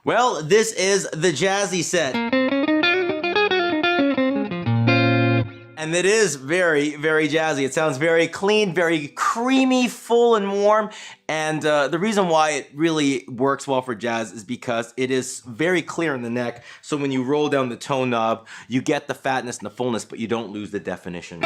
Well, this is the Jazzy set. And it is very, very jazzy. It sounds very clean, very creamy, full and warm. And the reason why it really works well for jazz is because it is very clear in the neck. So when you roll down the tone knob, you get the fatness and the fullness, but you don't lose the definition.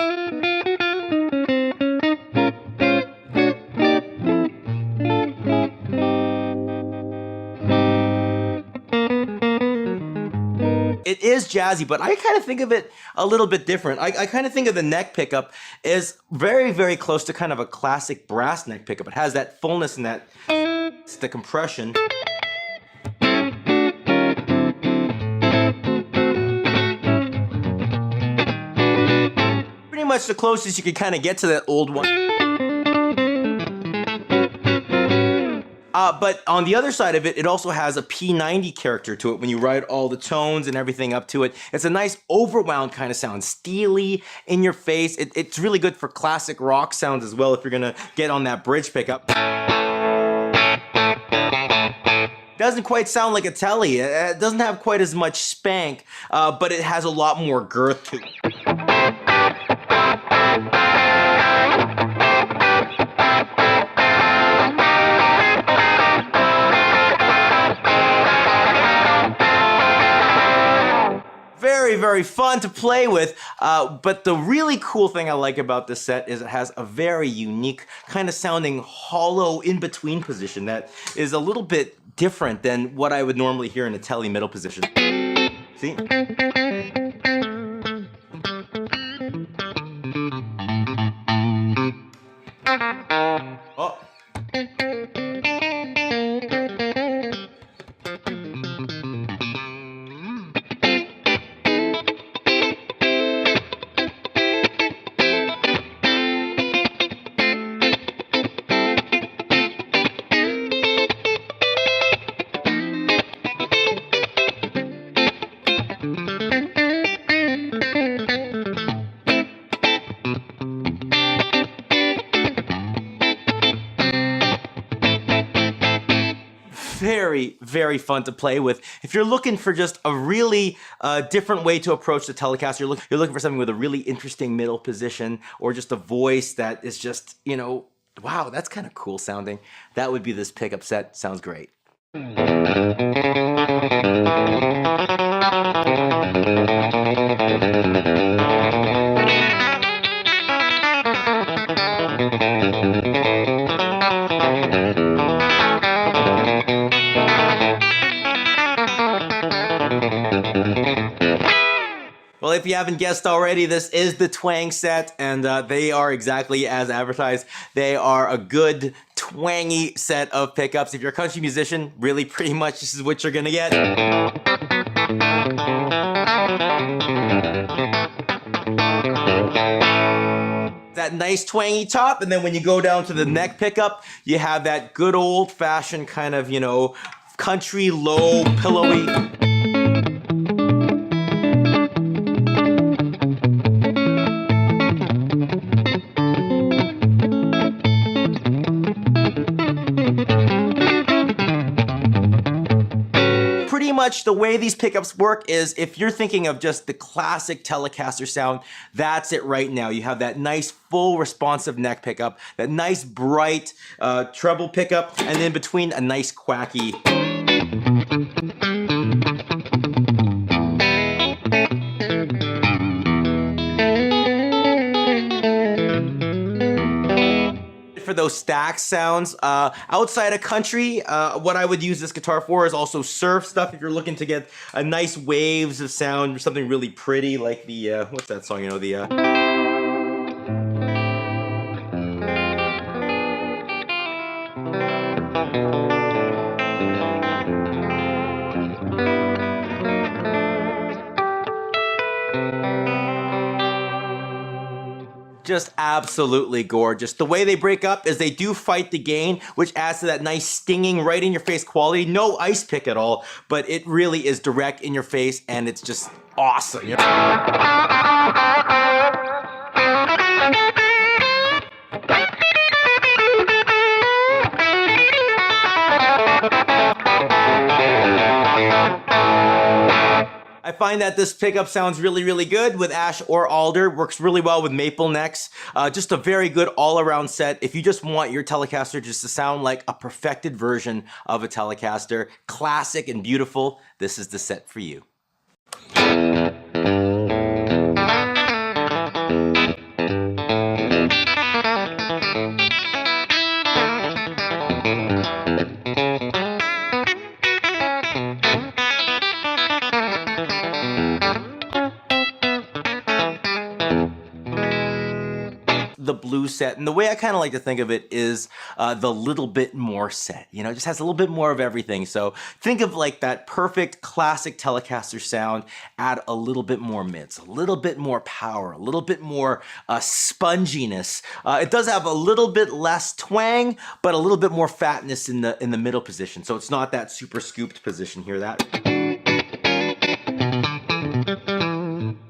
It is jazzy, but I kind of think of it a little bit different. I kind of think of the neck pickup as very, very close to kind of a classic brass neck pickup. It has that fullness and that, the compression. Pretty much the closest you could kind of get to that old one. But on the other side of it, it also has a P90 character to it when you write all the tones and everything up to it. It's a nice overwound kind of sound, steely, in your face. It's really good for classic rock sounds as well if you're gonna get on that bridge pickup. Doesn't quite sound like a Tele. It doesn't have quite as much spank, but it has a lot more girth to it. Very, very fun to play with, but the really cool thing I like about this set is it has a very unique kind of sounding hollow in-between position that is a little bit different than what I would normally hear in a Tele middle position. See? Oh. Very, very fun to play with. If you're looking for just a really different way to approach the Telecaster, you're looking for something with a really interesting middle position or just a voice that is just, you know, wow, that's kind of cool sounding. That would be this pickup set. Sounds great. Well, if you haven't guessed already, this is the Twang set, and they are exactly as advertised. They are a good, twangy set of pickups. If you're a country musician, really pretty much this is what you're gonna get. That nice twangy top, and then when you go down to the neck pickup, you have that good old-fashioned kind of, you know, country low, pillowy. Pretty much the way these pickups work is if you're thinking of just the classic Telecaster sound, that's it right now. You have that nice full responsive neck pickup, that nice bright treble pickup, and in between a nice quacky. For those stack sounds. Outside of country, what I would use this guitar for is also surf stuff. If you're looking to get a nice waves of sound or something really pretty like the, what's that song, you know, the... Just absolutely gorgeous. The way they break up is they do fight the gain, which adds to that nice stinging right in your face quality. No ice pick at all, but it really is direct in your face and it's just awesome. find that this pickup sounds really, really good with ash or alder. Works really well with maple necks. Just a very good all-around set. If you just want your Telecaster just to sound like a perfected version of a Telecaster, classic and beautiful, this is the set for you. The Blues set, and the way I kind of like to think of it is the little bit more set. You know, it just has a little bit more of everything. So think of like that perfect classic Telecaster sound, add a little bit more mids, a little bit more power, a little bit more sponginess. It does have a little bit less twang, but a little bit more fatness in the middle position. So it's not that super scooped position here.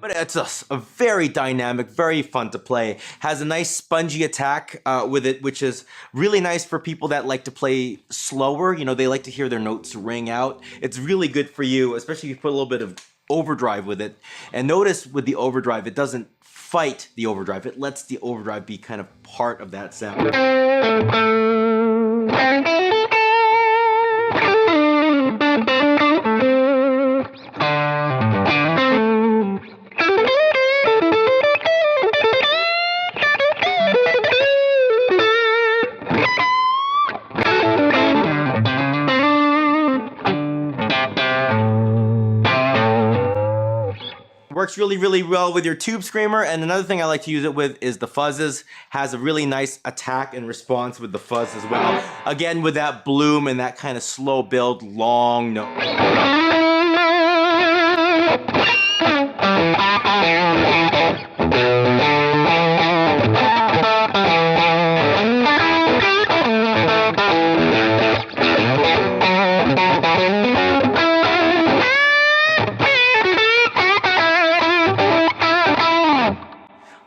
But it's a very dynamic, very fun to play. Has a nice spongy attack with it, which is really nice for people that like to play slower. You know, they like to hear their notes ring out. It's really good for you, especially if you put a little bit of overdrive with it. And notice with the overdrive, it doesn't fight the overdrive. It lets the overdrive be kind of part of that sound. Works really, really well with your tube screamer. And another thing I like to use it with is the fuzzes. Has a really nice attack and response with the fuzz as well. Again, with that bloom and that kind of slow build, long note.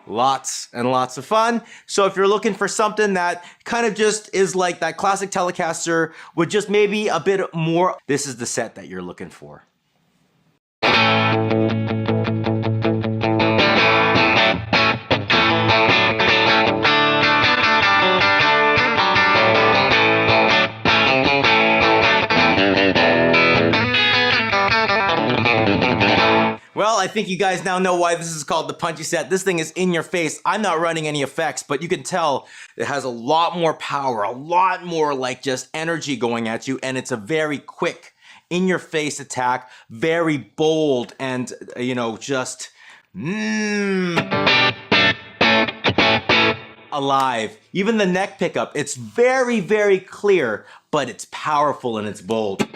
Lots and lots of fun. So if you're looking for something that kind of just is like that classic Telecaster with just maybe a bit more, this is the set that you're looking for. Well, I think you guys now know why this is called the Punchy set. This thing is in your face. I'm not running any effects, but you can tell it has a lot more power, a lot more like just energy going at you, and it's a very quick, in your face attack, very bold, and you know, just alive. Even the neck pickup, it's very, very clear, but it's powerful and it's bold.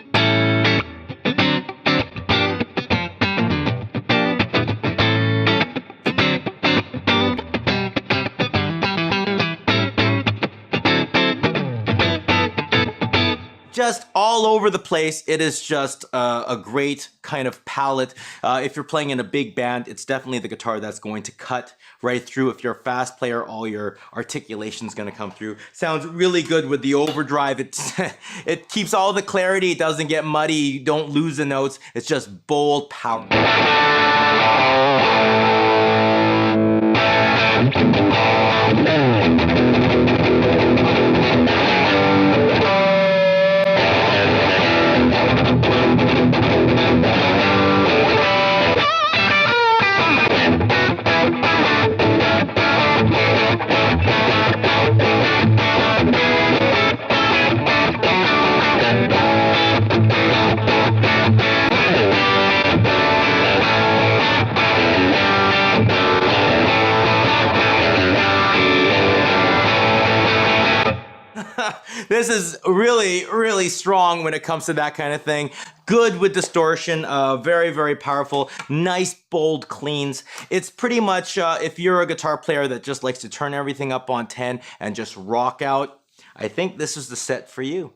Just all over the place. It is just a great kind of palette. If you're playing in a big band, it's definitely the guitar that's going to cut right through. If you're a fast player, all your articulation is going to come through. Sounds really good with the overdrive. It keeps all the clarity. It doesn't get muddy. You don't lose the notes. It's just bold power. This is really, really strong when it comes to that kind of thing. Good with distortion, very, very powerful, nice, bold cleans. It's pretty much, if you're a guitar player that just likes to turn everything up on 10 and just rock out, I think this is the set for you.